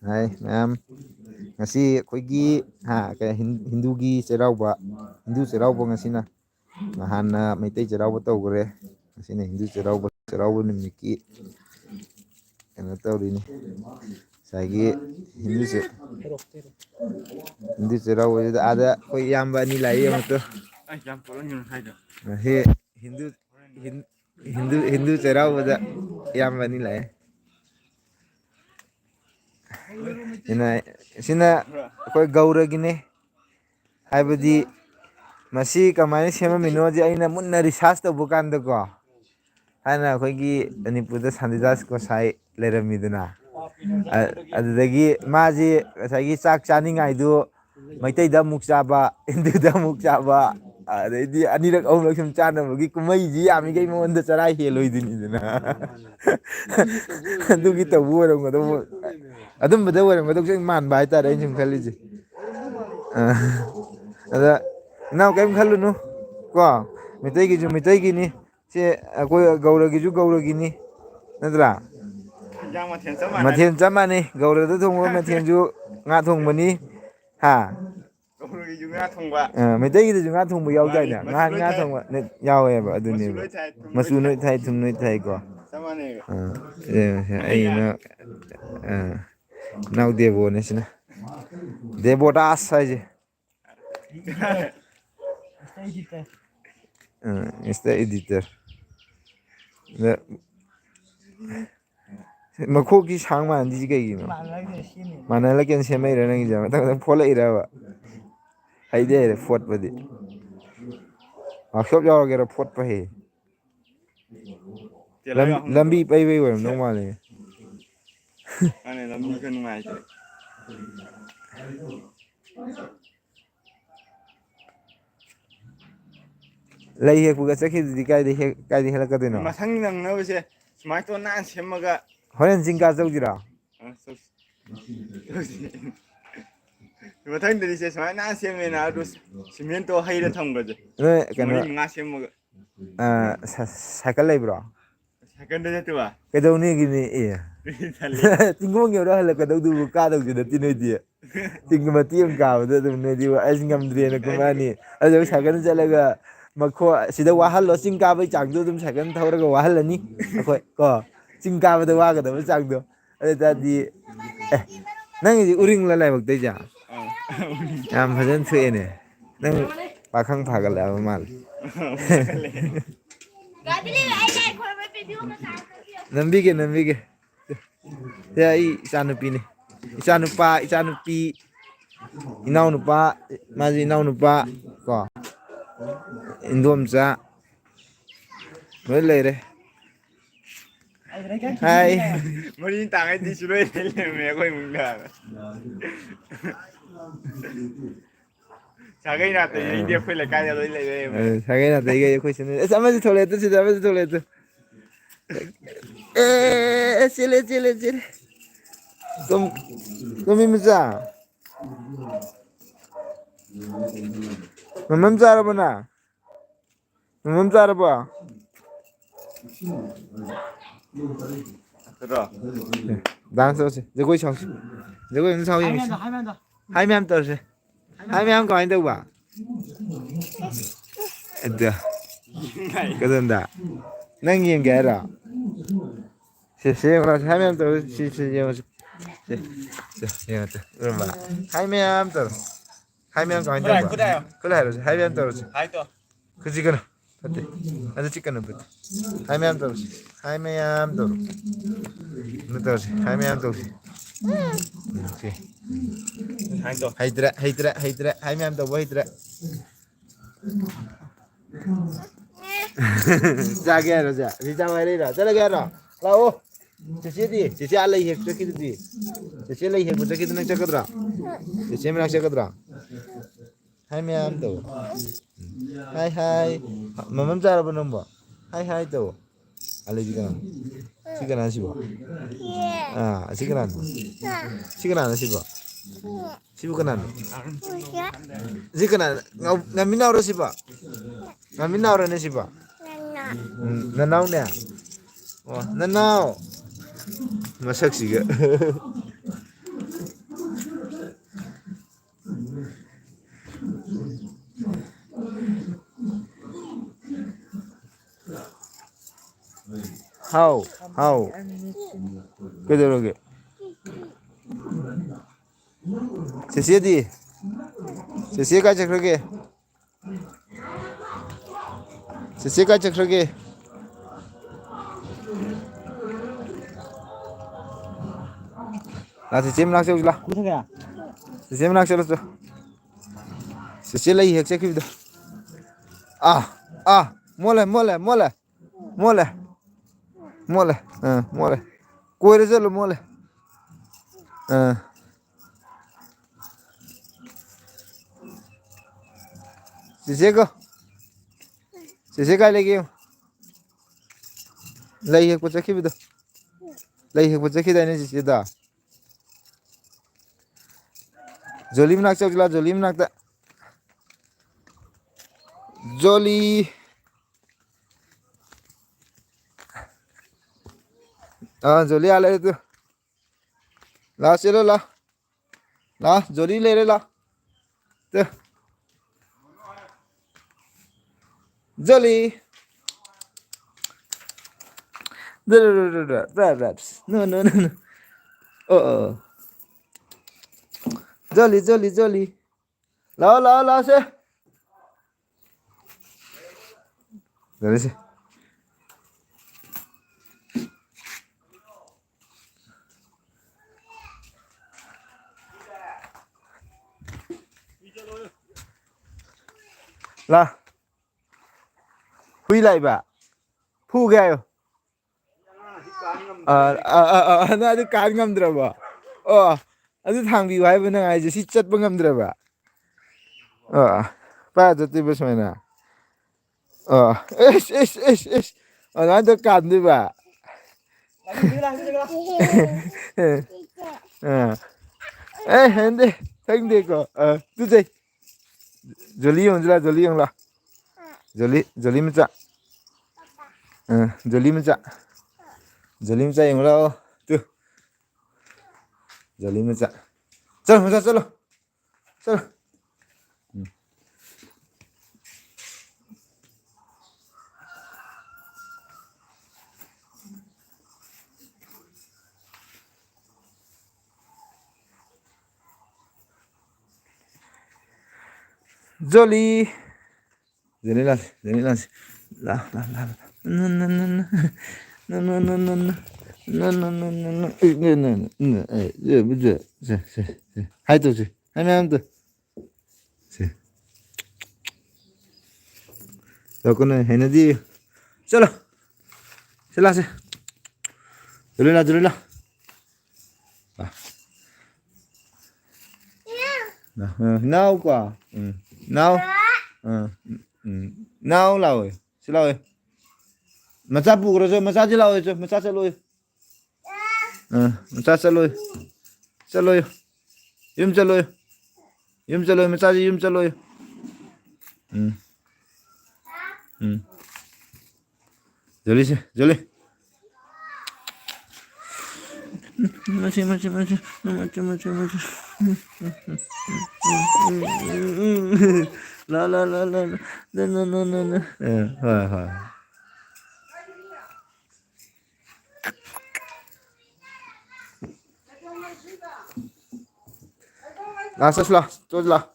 ꯍꯥꯏ ꯃꯌꯥꯝ ꯉꯁꯤ ꯑꯩꯈꯣꯏꯒꯤ ꯍꯤꯟꯗꯨꯒꯤ ꯆꯩꯔꯥꯎꯕ ꯍꯤꯟꯗꯨ ꯆꯩꯔꯥꯎꯕ ꯉꯁꯤꯅ ꯅꯍꯥꯟꯅ ꯃꯩꯇꯩ ꯆꯩꯔꯥꯎꯕ ꯇꯧꯈ꯭ꯔꯦ ꯉꯁꯤꯅ ꯍꯤꯟꯗꯨ ꯆꯩꯔꯥꯎꯕ ꯅꯨꯃꯤꯠꯀꯤ ꯀꯩꯅꯣ ꯇꯧꯔꯤꯅꯤ ꯉꯁꯥꯏꯒꯤ ꯍꯤꯟꯗꯨ ꯆꯩꯔꯥꯎꯕꯁꯤꯗ ꯑꯥꯗ ꯑꯩꯈꯣꯏ ꯏꯌꯥꯝꯕ ꯑꯅꯤ ꯂꯥꯛꯏ ꯌꯦꯡꯉꯨꯇꯨ ꯉꯁꯤ ꯍꯤꯟꯗꯨ ꯆꯩꯔꯥꯎꯕꯗ ꯏꯌꯥꯝꯕ ꯑꯅꯤ ꯂꯥꯛꯑꯦ ꯁꯤꯅ ꯑꯩꯈꯣꯏ ꯒꯧꯔꯒꯤꯅꯤ ꯍꯥꯏꯕꯗꯤ ꯃꯁꯤ ꯀꯃꯥꯏꯅ ꯁꯦꯝꯃꯝꯃꯤꯅꯣꯁꯦ ꯑꯩꯅ ꯃꯨꯟꯅ ꯔꯤꯁꯥꯔꯁ ꯇꯧꯕ ꯀꯥꯟꯗꯀꯣ ꯍꯥꯟꯅ ꯑꯩꯈꯣꯏꯒꯤ ꯃꯅꯤꯄꯨꯔꯗ ꯁꯥꯟꯇꯤꯗꯥꯁ ꯒꯣꯁꯥꯏ ꯂꯩꯔꯝꯃꯤꯗꯅ ꯑꯗꯨꯗꯒꯤ ꯃꯥꯁꯤ ꯉꯁꯥꯏꯒꯤ ꯆꯥꯛ ꯆꯥꯅꯤꯡꯉꯥꯏꯗꯨ ꯃꯩꯇꯩꯗ ꯑꯃꯨꯛ ꯆꯥꯕ ꯍꯤꯟꯗꯨꯗ ꯑꯃꯨꯛ ꯆꯥꯕ ꯑꯗꯩꯗꯤ ꯑꯅꯤꯔꯛ ꯑꯍꯨꯝꯂꯛ ꯁꯨꯝ ꯆꯥꯟꯅꯕꯒꯤ ꯀꯨꯝꯍꯩꯁꯤ ꯌꯥꯝꯃꯤꯈꯩ ꯃꯉꯣꯟꯗ ꯆꯔꯥ ꯍꯦꯜꯂꯣꯏꯗꯣꯏꯅꯤꯗꯅ ꯑꯗꯨꯒꯤ ꯇꯧꯕ ꯑꯣꯏꯔꯝꯒꯗꯧꯕ ꯑꯗꯨꯝꯕꯗ ꯑꯣꯏꯔꯝꯒꯗꯧꯁꯨ ꯃꯥꯟꯕ ꯍꯥꯏꯇꯥꯔꯦ ꯑꯩꯅ ꯁꯨꯝ ꯈꯜꯂꯤꯁꯦ ꯑꯗ ꯏꯅꯥꯎ ꯀꯔꯤꯝ ꯈꯜꯂꯨꯅꯨ ꯀꯣ ꯃꯩꯇꯩꯒꯤꯁꯨ ꯃꯩꯇꯩꯒꯤꯅꯤ ꯁꯦ ꯑꯩꯈꯣꯏ ꯒꯧꯔꯒꯤꯁꯨ ꯒꯧꯔꯒꯤꯅꯤ ꯅꯠꯇ꯭ꯔꯥ ꯃꯊꯦꯜ ꯆꯞ ꯃꯥꯟꯅꯩ ꯒꯧꯔꯗ ꯊꯣꯡꯕ ꯃꯊꯦꯜꯁꯨ ꯉꯥ ꯊꯣꯡꯕꯅꯤ ꯍꯥ ꯃꯩꯇꯩꯒꯤꯗꯁꯨ ꯉꯥ ꯊꯣꯡꯕ ꯌꯥꯎꯗꯥꯏꯅꯦ ꯉꯥ ꯊꯣꯡꯕ ꯌꯥꯎꯋꯦꯕ ꯑꯗꯨꯅꯦꯕ ꯃꯆꯨ ꯅꯣꯏ ꯊꯥꯏ ꯊꯨꯝ ꯅꯣꯏ ꯊꯥꯏꯀꯣ ꯑꯩꯅ ꯏꯅꯥꯎ ꯗꯦꯕꯣꯅꯦ ꯁꯤꯅ ꯗꯦꯕꯣꯗꯥꯁ ꯍꯥꯏꯁꯦ ꯃꯤꯁꯇꯔ ꯏꯗꯤꯇꯔ ꯃꯈꯣꯛꯀꯤ ꯁꯥꯡ ꯃꯥꯟꯍꯜꯂꯤꯁꯤ ꯀꯩꯒꯤꯅꯣ ꯃꯥꯟꯅꯍꯜꯂꯛꯀꯦꯅ ꯁꯦꯝꯃꯛꯏꯔ ꯅꯪꯒꯤꯁꯦ ꯃꯊꯪ ꯃꯊꯪ ꯐꯣꯠꯂꯛꯏꯔꯕ ꯍꯩꯗꯤ ꯍꯩꯔꯦ ꯐꯣꯠꯄꯗꯤ ꯋꯥꯛꯁꯣꯞ ꯌꯥꯎꯔꯒꯦꯔꯣ ꯐꯣꯠꯄ ꯍꯩ ꯂꯝꯕꯤ ꯄꯩꯕꯩ ꯑꯣꯏꯔꯝꯗꯧ ꯃꯥꯜꯂꯦ ꯂꯝꯕꯤꯁꯨ ꯅꯨꯡꯉꯥꯏꯇ꯭ꯔꯦ ꯂꯩ ꯍꯦꯛꯄꯒ ꯆꯠꯈꯤꯕꯗꯨꯗꯤ ꯀꯥꯏꯗ ꯍꯦꯜꯂꯛꯀꯗꯣꯏꯅꯣ ꯃꯊꯪ ꯅꯪꯅꯕꯁꯦ ꯁꯨꯃꯥꯏꯅ ꯇꯧ ꯅꯥꯟꯅ ꯁꯦꯝꯃꯒ ꯍꯣꯔꯦꯟ ꯆꯤꯡ ꯀꯥ ꯆꯧꯁꯤꯔꯣ ꯃꯊꯪꯗꯗꯤ ꯁꯦ ꯁꯨꯃꯥꯏꯅ ꯅꯥꯟꯅ ꯁꯦꯝꯃꯦꯅ ꯑꯗꯨ ꯁꯤꯃꯦꯟꯇꯣ ꯍꯩꯔ ꯊꯝꯒ꯭ꯔꯁꯦ ꯃꯔꯤ ꯃꯉꯥ ꯁꯦꯝꯃꯒ ꯁꯥꯏꯀꯜ ꯂꯩꯕ꯭ꯔꯣ ꯁꯥꯏꯀꯜꯗ ꯅꯠꯇꯕ ꯀꯩꯗꯧꯅꯤꯒꯤꯅꯤ ꯆꯤꯡꯈꯣꯡ ꯌꯧꯔ ꯍꯜꯂꯛꯀꯗꯧꯗꯨꯕꯨ ꯀꯥꯗꯧꯁꯨ ꯅꯠꯇꯦ ꯅꯣꯏꯗꯤ ꯆꯤꯡ ꯃꯇꯦꯛ ꯑꯃ ꯀꯥꯕꯗ ꯑꯗꯨꯝ ꯅꯣꯏꯗꯤ ꯑꯩꯁ ꯉꯝꯗ꯭ꯔꯦꯅ ꯀꯨꯝꯃꯛꯑꯅꯤ ꯑꯗꯨꯒ ꯁꯥꯏꯀꯜ ꯆꯠꯂꯒ ꯁꯤꯗ ꯋꯥꯍꯜꯂꯣ ꯆꯤꯡ ꯀꯥꯕꯒꯤ ꯆꯥꯡꯗꯣ ꯑꯗꯨꯝ ꯁꯥꯏꯀꯜ ꯊꯧꯔꯒ ꯋꯥꯍꯜꯂꯅꯤ ꯑꯩꯈꯣꯏ ꯀꯣ ꯆꯤꯡ ꯀꯥꯕꯗ ꯋꯥꯒꯗꯕ ꯆꯥꯡꯗꯣ ꯑꯗꯨ ꯑꯣꯏꯇꯥꯔꯗꯤ ꯅꯪꯒꯤꯗꯤ ꯎꯔꯤꯡꯂ ꯂꯥꯏꯕꯛꯇꯩꯁꯦ ꯌꯥꯝ ꯐꯖꯅ ꯊꯣꯛꯑꯦꯅꯦ ꯅꯪ ꯄꯥꯈꯪ ꯐꯥꯒꯠꯂꯛꯑꯕ ꯃꯥꯜꯂꯦ ꯅꯝꯕꯤꯒꯦ ꯁꯦ ꯑꯩ ꯏꯆꯥꯅꯨꯄꯤꯅꯤ ꯏꯆꯥꯅꯨꯄꯤ ꯏꯅꯥꯎꯅꯨꯄꯥ ꯃꯥꯁꯤ ꯏꯅꯥꯎꯅꯨꯄꯥ ꯀꯣ ꯏꯟꯗꯣꯝꯆꯥ ꯂꯣꯏ ꯂꯩꯔꯦ ꯍꯥꯏ ꯃꯔꯤ ꯇꯥꯡꯉꯩꯗꯤ ꯁꯨꯡꯂꯣꯏ ꯂꯩꯔꯝꯃꯦ ꯑꯩꯈꯣꯏ ꯏꯃꯨꯡꯗ ꯁꯥꯒꯩ ꯅꯥꯇꯩꯗꯤ ꯑꯩꯈꯣꯏ ꯂꯩꯀꯥꯏꯗ ꯂꯣꯏ ꯂꯩꯔꯦ ꯁꯥꯒꯩ ꯅꯥꯇꯩꯒꯩ ꯑꯩꯈꯣꯏ ꯑꯁ ꯑꯃꯁꯨ ꯊꯣꯛꯂꯛꯑꯦ ꯁꯤꯗ ꯑꯃꯁꯨ ꯊꯣꯛꯂꯛꯑꯦ ꯆꯦꯜꯂꯦ ꯇꯣꯝꯕꯤ ꯃꯆꯥ ꯃꯃꯝ ꯆꯥꯔꯕꯣ ꯅꯪ ꯃꯃꯝ ꯆꯥꯔꯕꯣ ꯗꯥꯟꯁ ꯇꯧꯁꯤ ꯖꯒꯣꯏ ꯁꯥꯎꯁꯤ ꯖꯒꯣꯏ ꯑꯝꯇ ꯁꯥꯎ ꯌꯦꯡꯁꯤ ꯍꯥꯏ ꯃꯌꯥꯝ ꯇꯧꯔꯁꯦ ꯍꯥꯏ ꯃꯌꯥꯝ ꯀꯃꯥꯏꯅ ꯇꯧꯕ ꯑꯗ ꯀꯗꯣꯝꯗ ꯅꯪ ꯌꯦꯡꯒꯦ ꯍꯥꯏꯔꯣ ꯁꯦ ꯌꯦꯡꯉꯨꯔꯁꯤ ꯍꯥꯏ ꯃꯌꯥꯝ ꯇꯧꯔꯁꯤ ꯁꯤ ꯌꯦꯡꯉꯨꯁꯤ ꯌꯦꯡꯉꯨ ꯎꯔꯕ ꯍꯥꯏ ꯃꯌꯥꯝ ꯇꯧꯔꯣ ꯍꯥꯏ ꯃꯌꯥꯝ ꯀꯃꯥꯏꯅ ꯇꯧꯕ ꯈꯨꯠ ꯍꯥꯏꯔꯣꯁꯦ ꯍꯥꯏ ꯃꯌꯥꯝ ꯇꯧꯔꯁꯤ ꯈꯨꯠ ꯆꯤꯛꯀꯅꯨ ꯐꯠꯇꯦ ꯑꯗꯨ ꯆꯤꯛꯀꯅꯨ ꯐꯠꯇꯦ ꯍꯥꯏ ꯃꯌꯥꯝ ꯇꯧꯔꯁꯤ ꯍꯥꯏ ꯃꯌꯥꯝ ꯇꯧꯔꯣ ꯑꯗꯨ ꯇꯧꯔꯁꯤ ꯍꯥꯏ ꯃꯌꯥꯝ ꯇꯧꯁꯤ ꯍꯩꯇ꯭ꯔꯦ ꯍꯥꯏ ꯃꯌꯥꯝ ꯇꯧꯕ ꯍꯩꯇ꯭ꯔꯦ ꯆꯥꯒꯦ ꯍꯥꯏꯔꯣꯁꯦ ꯑꯁꯤ ꯆꯥꯎ ꯍꯥꯏꯔꯛꯏꯔꯣ ꯆꯠꯂꯒꯦ ꯍꯥꯏꯔꯣ ꯂꯥꯛꯑꯣ ꯆꯦꯆꯦꯗꯤ ꯆꯦꯆꯦ ꯂꯩ ꯍꯦꯛ ꯆꯠꯈꯤꯗꯨꯗꯤ ꯆꯦꯆꯦ ꯂꯩ ꯍꯦꯛꯄ ꯆꯠꯈꯤꯗꯨ ꯅꯪ ꯆꯠꯀꯗ꯭ꯔꯣ ꯆꯦꯆꯦ ꯃꯅꯥꯛ ꯆꯠꯀꯗ꯭ꯔꯣ ꯍꯥꯏ ꯃꯌꯥꯝ ꯇꯧ ꯍꯥꯏ ꯃꯃꯝ ꯆꯥꯔꯕꯣ ꯅꯪꯕꯣ ꯍꯥꯏ ꯇꯧ ꯑꯂꯩꯕꯤ ꯀꯅꯥꯅꯣ ꯁꯤ ꯀꯅꯥꯅꯣ ꯁꯤꯕꯣ ꯑꯁꯤ ꯀꯅꯥꯅꯣ ꯁꯤ ꯀꯅꯥꯅꯣ ꯁꯤꯕꯨ ꯀꯅꯥꯅꯣ ꯁꯤ ꯀꯅꯥꯅꯣ ꯉꯝꯃꯤꯟꯅꯕꯔꯣ ꯁꯤꯕꯣ ꯉꯝꯃꯤꯟꯅꯕꯔꯅꯦ ꯁꯤꯕꯣ ꯅꯅꯥꯎꯅꯦ ꯑꯣ ꯅꯅꯥꯎ ꯃꯁꯛꯁꯤꯒ ꯍꯥꯎ ꯍꯥꯎ ꯀꯩꯗꯧꯔꯒꯦ ꯆꯦꯆꯦꯗꯤ ꯆꯦꯆꯦ ꯀꯥꯏ ꯆꯠꯈ꯭ꯔꯒꯦ ꯆꯦꯆꯦ ꯀꯥꯏ ꯆꯠꯈ꯭ꯔꯒꯦ ꯆꯦꯆꯦ ꯃꯅꯥꯛ ꯆꯠꯂꯨꯁꯤ ꯂꯥꯎ ꯆꯦꯆꯦ ꯃꯅꯥꯛ ꯆꯠꯂꯨꯆꯣ ꯆꯦꯆꯦ ꯂꯩ ꯍꯦꯛ ꯆꯠꯈꯤꯕꯗꯣ ꯃꯣꯠꯂꯦ ꯃꯣꯠꯂꯦ ꯃꯣꯠꯂꯦ ꯃꯣꯠꯂꯦ ꯃꯣꯠꯂꯦ ꯃꯣꯠꯂꯦ ꯀꯣꯏꯔ ꯆꯠꯂꯨ ꯃꯣꯠꯂꯦ ꯆꯦꯆꯦꯒ ꯆꯦꯆꯦ ꯀꯥꯏ ꯂꯩꯒꯦ ꯂꯩ ꯍꯦꯛꯄ ꯆꯠꯈꯤꯕꯗꯣ ꯂꯩ ꯍꯦꯛꯄ ꯆꯠꯈꯤꯗꯥꯏꯅꯦ ꯆꯦꯆꯦꯗꯣ ꯖꯣꯂꯤ ꯃꯅꯥꯛ ꯆꯠꯂꯨꯁꯤ ꯂꯥꯎ ꯖꯣꯂꯤ ꯃꯅꯥꯛꯇ ꯖꯣꯂꯤ ꯖꯣꯂꯤ ꯂꯩꯔꯦ ꯇꯨ ꯂꯥꯛ ꯆꯦꯜꯂꯣ ꯂꯥꯛ ꯂꯥꯛ ꯖꯣꯂꯤ ꯂꯩꯔꯦ ꯂꯥꯛ two ꯖꯣꯂꯤ no no no no jolly jolly jolly lao lao lao se dari se la hui lại bà phu ghê na ꯑꯗꯨ ꯀꯥꯟ ꯉꯝꯗ꯭ꯔꯕ ꯑꯗꯨ ꯊꯥꯡꯕꯤꯌꯨ ꯍꯥꯏꯕ ꯅꯪ ꯍꯥꯏꯁꯦ ꯁꯤ ꯆꯠꯄ ꯉꯝꯗ꯭ꯔꯕ ꯄꯥꯏꯔ ꯆꯠꯇꯣꯏꯕ ꯁꯨꯃꯥꯏꯅ ꯑꯦꯁ ꯑꯦꯁ ꯑꯦꯁ ꯑꯦꯁ ꯑꯗꯨꯃꯥꯏꯅ ꯇꯧ ꯀꯥꯟꯗꯣꯏꯕ ꯍꯦꯟꯗꯦ ꯈꯪꯗꯦꯀꯣ ꯇꯨꯖꯩ ꯖꯣꯂꯤ ꯌꯦꯡꯉꯨꯁꯤ ꯂꯥꯎ ꯖꯣꯂꯤ ꯌꯦꯡꯉꯨ ꯂꯥꯎ ꯖꯣꯂꯤ ꯖꯣꯂꯤ ꯃꯆꯥ ꯖꯣꯂꯤ ꯃꯆꯥ ꯖꯣꯂꯤ ꯃꯆꯥ ꯌꯦꯡꯉꯨ ꯂꯥꯎ ꯇꯨ ꯖꯣꯂꯤ ꯃꯆꯥ चलो मचा चलो चलो जोली जनी लास ला ला ला न न न न न न न न न hai tụi chị hai mấy em tụi rồi con này hay nó đi chalo sẽ la sẽ rồi lên nao quả nao nao rồi sẽ rồi mà cha buộc rồi mà cha chỉ rồi mà cha sẽ lôi mà cha sẽ lôi yếm chơi lôi mà cha gì yếm chơi lôi jolly masih la la la la no thôi là sao là tôi là